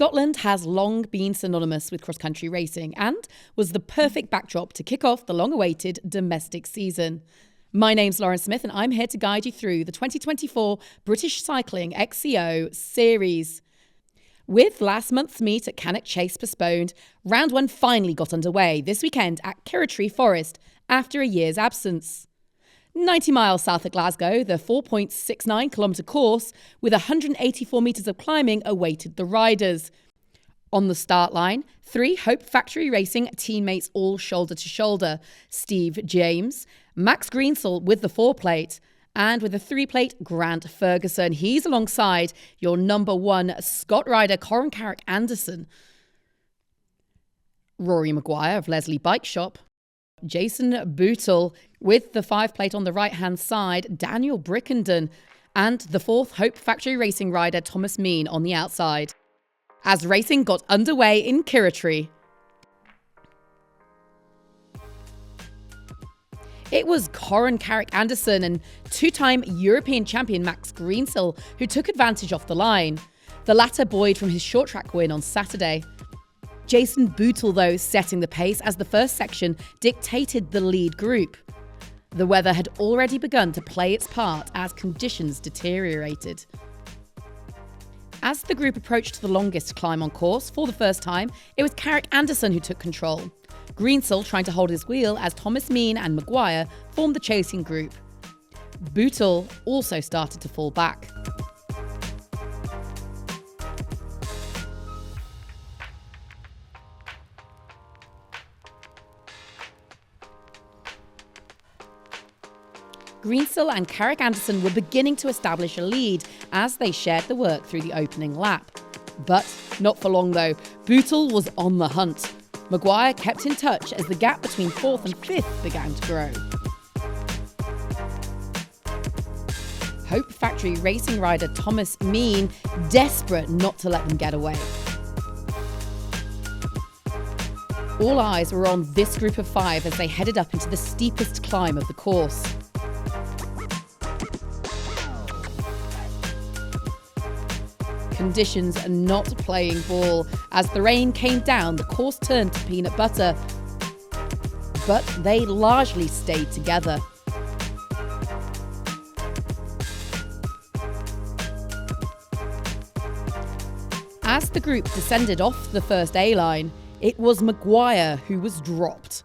Scotland has long been synonymous with cross-country racing and was the perfect backdrop to kick off the long-awaited domestic season. My name's Lauren Smith and I'm here to guide you through the 2024 British Cycling XCO Series. With last month's meet at Cannock Chase postponed, round one finally got underway this weekend at Kirroughtree Forest after a year's absence. 90 miles south of Glasgow, the 4.69-kilometre course with 184 metres of climbing awaited the riders. On the start line, 3 Hope Factory Racing teammates all shoulder to shoulder. Steve James, Max Greensell with the 4-plate, and with the 3-plate, Grant Ferguson. He's alongside your number 1 Scot rider, Corin Carrick-Anderson. Rory Maguire of Leslie Bike Shop. Jason Bootle with the 5-plate on the right-hand side, Daniel Brickenden, and the 4th Hope Factory Racing rider, Thomas Mean, on the outside. As racing got underway in Kirroughtree, it was Corin Carrick-Anderson and 2-time European champion Max Greensell who took advantage off the line. The latter buoyed from his short track win on Saturday. Jason Bootle, though, setting the pace as the first section dictated the lead group. The weather had already begun to play its part as conditions deteriorated. As the group approached the longest climb on course for the first time, it was Carrick-Anderson who took control. Greensell trying to hold his wheel as Thomas Mean and Maguire formed the chasing group. Bootle also started to fall back. Greensell and Carrick-Anderson were beginning to establish a lead as they shared the work through the opening lap. But not for long though, Bootle was on the hunt. Maguire kept in touch as the gap between 4th and 5th began to grow. Hope Factory Racing rider Thomas Mean desperate not to let them get away. All eyes were on this group of 5 as they headed up into the steepest climb of the course. Conditions not playing ball. As the rain came down, the course turned to peanut butter. But they largely stayed together. As the group descended off the first A-line, it was Maguire who was dropped.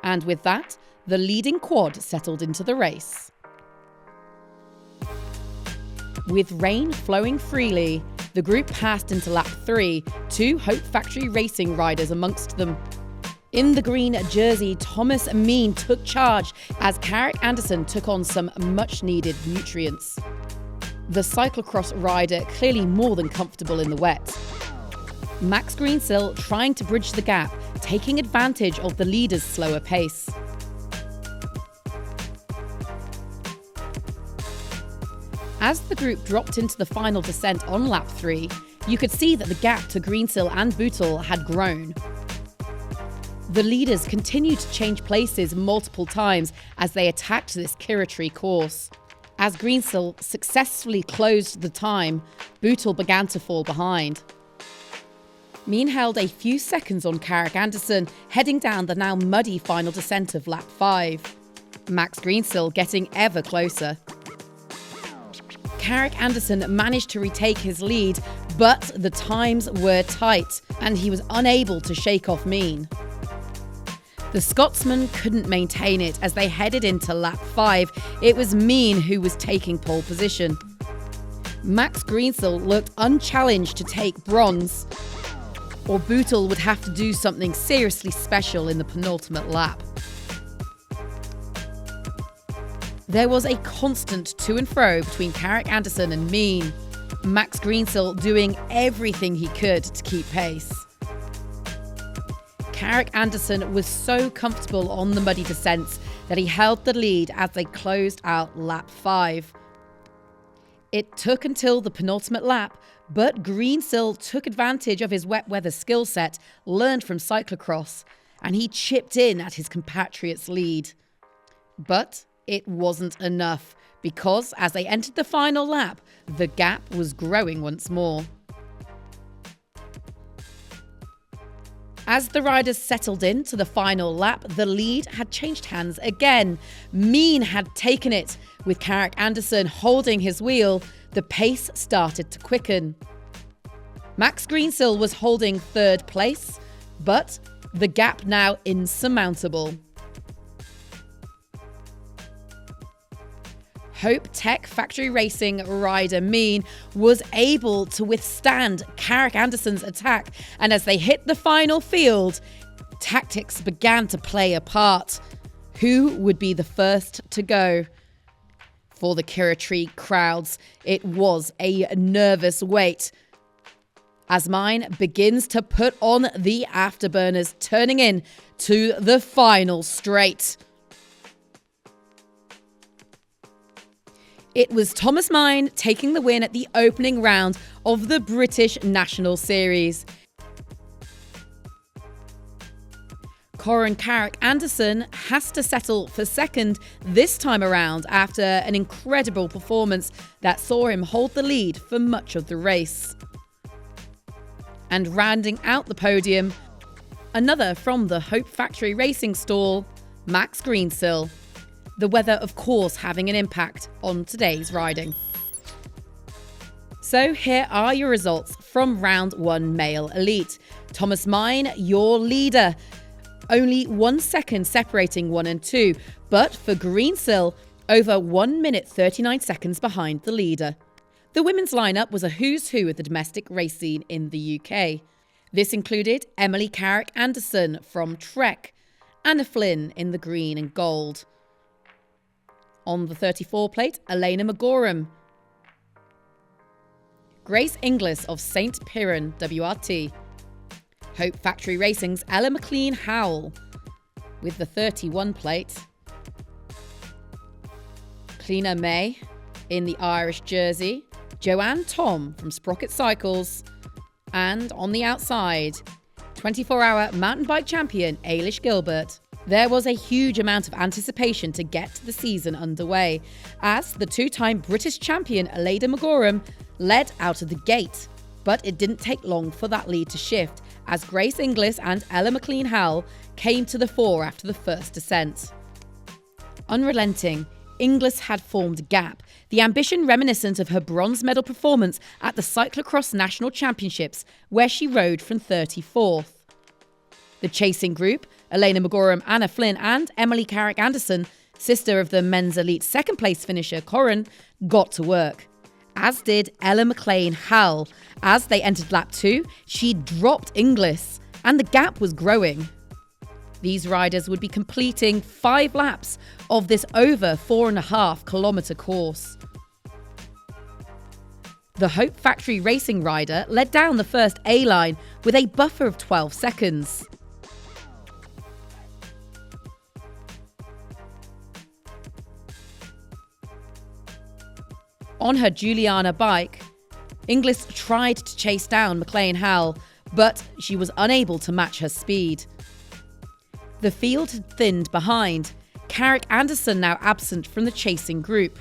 And with that, the leading quad settled into the race. With rain flowing freely, the group passed into lap 3, 2 Hope Factory Racing riders amongst them. In the green jersey, Thomas Mean took charge as Carrick-Anderson took on some much-needed nutrients. The cyclocross rider clearly more than comfortable in the wet. Max Greensell trying to bridge the gap, taking advantage of the leader's slower pace. As the group dropped into the final descent on lap 3, you could see that the gap to Greensell and Bootle had grown. The leaders continued to change places multiple times as they attacked this Kirroughtree course. As Greensell successfully closed the time, Bootle began to fall behind. Mean held a few seconds on Carrick-Anderson, heading down the now muddy final descent of lap 5. Max Greensell getting ever closer. Carrick-Anderson managed to retake his lead, but the times were tight and he was unable to shake off Mean. The Scotsman couldn't maintain it as they headed into lap 5. It was Mean who was taking pole position. Max Greensell looked unchallenged to take bronze, or Bootle would have to do something seriously special in the penultimate lap. There was a constant to and fro between Carrick-Anderson and Mean, Max Greensell doing everything he could to keep pace. Carrick-Anderson was so comfortable on the muddy descents that he held the lead as they closed out lap 5. It took until the penultimate lap, but Greensell took advantage of his wet weather skill set learned from cyclocross, and he chipped in at his compatriot's lead. But it wasn't enough, because as they entered the final lap, the gap was growing once more. As the riders settled into the final lap, the lead had changed hands again. Mean had taken it. With Carrick Anderson holding his wheel, the pace started to quicken. Max Greensill was holding third place, but the gap now insurmountable. Hope Tech Factory Racing rider Mean was able to withstand Carrick Anderson's attack, and as they hit the final field, tactics began to play a part. Who would be the first to go? For the Kirroughtree crowds, it was a nervous wait, as Mine begins to put on the afterburners, turning in to the final straight. It was Thomas Mine taking the win at the opening round of the British National Series. Corin Carrick Anderson has to settle for second this time around after an incredible performance that saw him hold the lead for much of the race. And rounding out the podium, another from the Hope Factory Racing stall, Max Greensill. The weather, of course, having an impact on today's riding. So here are your results from round 1 male elite. Thomas Mine, your leader. Only 1 second separating 1 and 2, but for Greensill, over 1 minute 39 seconds behind the leader. The women's lineup was a who's who of the domestic race scene in the UK. This included Emily Carrick Anderson from Trek, Anna Flynn in the green and gold. On the 34 plate, Elena Magorum, Grace Inglis of St. Piran WRT, Hope Factory Racing's Ella McLean Howell with the 31 plate, Cleena May in the Irish jersey, Joanne Tom from Sprocket Cycles, and on the outside, 24-hour mountain bike champion Ailish Gilbert. There was a huge amount of anticipation to get the season underway, as the two-time British champion Elena Magorum led out of the gate. But it didn't take long for that lead to shift, as Grace Inglis and Ella McLean Howell came to the fore after the first descent. Unrelenting, Inglis had formed a gap, the ambition reminiscent of her bronze medal performance at the Cyclocross National Championships, where she rode from 34th. The chasing group, Elena Magorum, Anna Flynn and Emily Carrick Anderson, sister of the men's elite second place finisher Corin, got to work. As did Ella McLean Howell. As they entered lap 2, she dropped Inglis, and the gap was growing. These riders would be completing 5 laps of this over 4.5 kilometre course. The Hope Factory Racing rider led down the first A-line with a buffer of 12 seconds. On her Juliana bike, Inglis tried to chase down McLean Howell, but she was unable to match her speed. The field had thinned behind, Carrick Anderson now absent from the chasing group.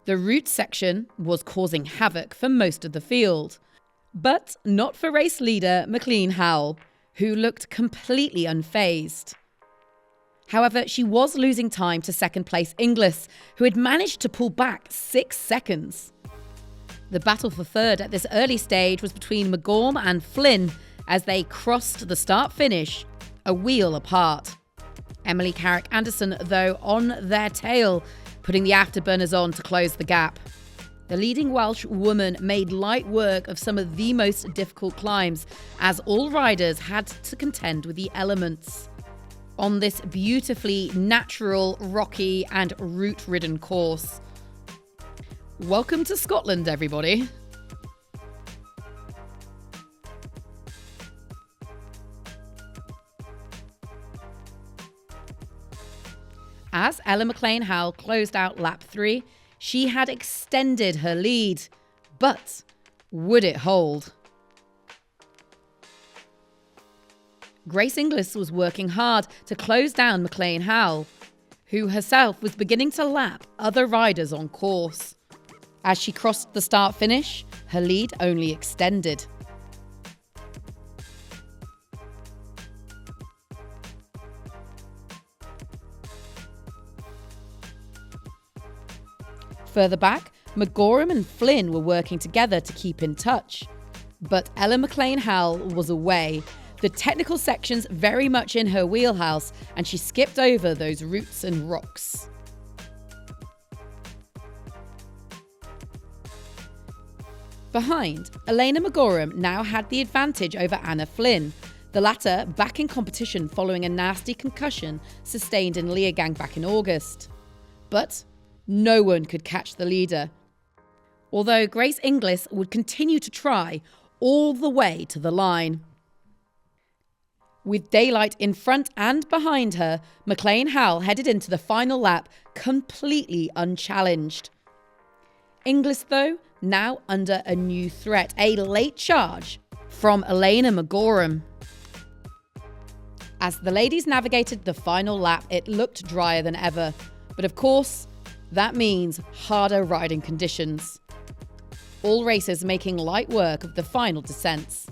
The route section was causing havoc for most of the field, but not for race leader McLean Howell, who looked completely unfazed. However, she was losing time to second place Inglis, who had managed to pull back 6 seconds. The battle for third at this early stage was between Magorum and Flynn as they crossed the start-finish, a wheel apart. Emily Carrick Anderson, though, on their tail, putting the afterburners on to close the gap. The leading Welsh woman made light work of some of the most difficult climbs, as all riders had to contend with the elements. On this beautifully natural, rocky and route-ridden course. Welcome to Scotland, everybody. As Ella McLean Howell closed out lap 3, she had extended her lead, but would it hold? Grace Inglis was working hard to close down McLean Howell, who herself was beginning to lap other riders on course. As she crossed the start-finish, her lead only extended. Further back, McGorum and Flynn were working together to keep in touch. But Ella McLean Howell was away. The technical section's very much in her wheelhouse, and she skipped over those roots and rocks. Behind, Elena McGorum now had the advantage over Anna Flynn, the latter back in competition following a nasty concussion sustained in Leogang back in August. But no one could catch the leader, although Grace Inglis would continue to try all the way to the line. With daylight in front and behind her, McLean Howell headed into the final lap completely unchallenged. Inglis, though, now under a new threat, a late charge from Elena McGorum. As the ladies navigated the final lap, it looked drier than ever, but of course, that means harder riding conditions. All racers making light work of the final descents.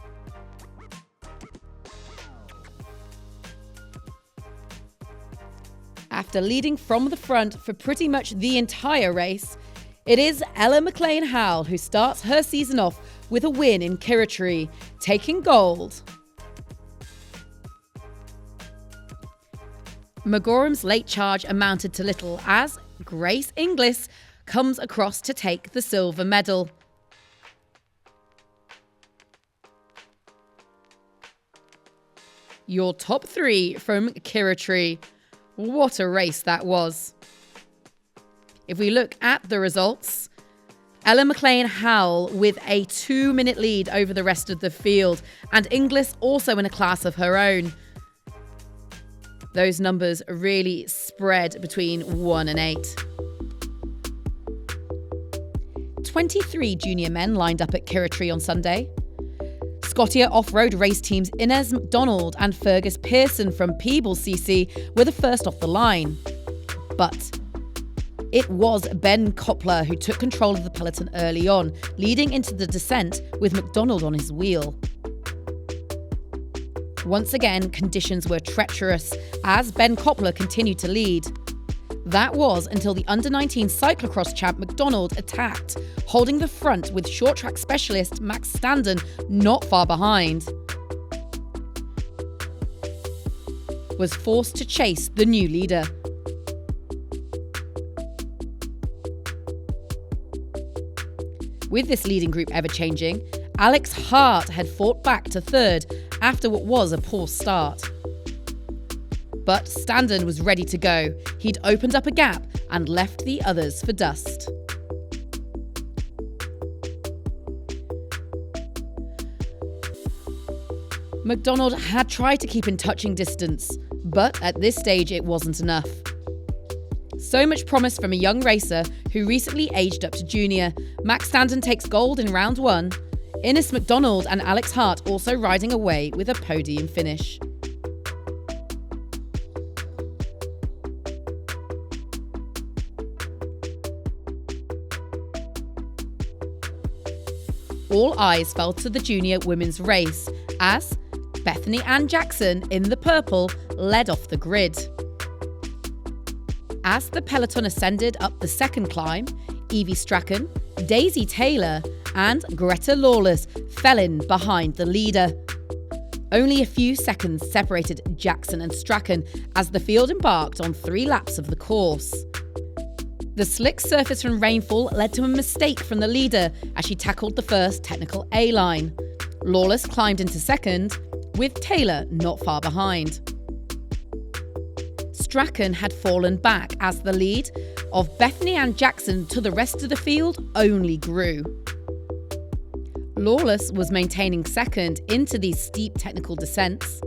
After leading from the front for pretty much the entire race, it is Ella McLean Howell who starts her season off with a win in Kirroughtree, taking gold. McGorum's late charge amounted to little as Grace Inglis comes across to take the silver medal. Your top three from Kirroughtree. What a race that was. If we look at the results, Ella McLean Howell with a 2-minute lead over the rest of the field, and Inglis also in a class of her own. Those numbers really spread between 1 and 8. 23 junior men lined up at Kirroughtree on Sunday. Scotia off-road race teams Inez McDonald and Fergus Pearson from Peebles CC were the first off the line. But it was Ben Koppler who took control of the peloton early on, leading into the descent with McDonald on his wheel. Once again, conditions were treacherous as Ben Koppler continued to lead. That was until the under-19 cyclocross champ McDonald attacked, holding the front with short track specialist Max Standen not far behind. Was forced to chase the new leader. With this leading group ever-changing, Alex Hart had fought back to third after what was a poor start. But Standen was ready to go. He'd opened up a gap and left the others for dust. McDonald had tried to keep in touching distance, but at this stage it wasn't enough. So much promise from a young racer who recently aged up to junior. Max Standen takes gold in round 1. Innes McDonald and Alex Hart also riding away with a podium finish. All eyes fell to the junior women's race as Bethany Ann Jackson in the purple led off the grid. As the peloton ascended up the second climb, Evie Strachan, Daisy Taylor and Greta Lawless fell in behind the leader. Only a few seconds separated Jackson and Strachan as the field embarked on 3 laps of the course. The slick surface from rainfall led to a mistake from the leader as she tackled the first technical A-line. Lawless climbed into second, with Taylor not far behind. Strachan had fallen back as the lead of Bethany Ann Jackson to the rest of the field only grew. Lawless was maintaining second into these steep technical descents,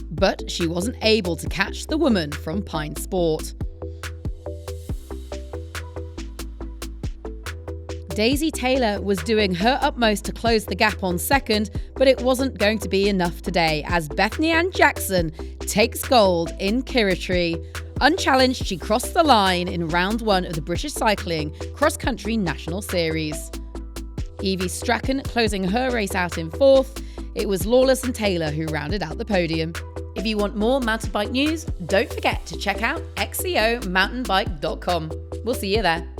but she wasn't able to catch the woman from Pine Sport. Daisy Taylor was doing her utmost to close the gap on second, but it wasn't going to be enough today as Bethany Ann Jackson takes gold in Kirroughtree. Unchallenged, she crossed the line in round 1 of the British Cycling Cross-Country National Series. Evie Strachan closing her race out in 4th. It was Lawless and Taylor who rounded out the podium. If you want more mountain bike news, don't forget to check out XCOMTB.com. We'll see you there.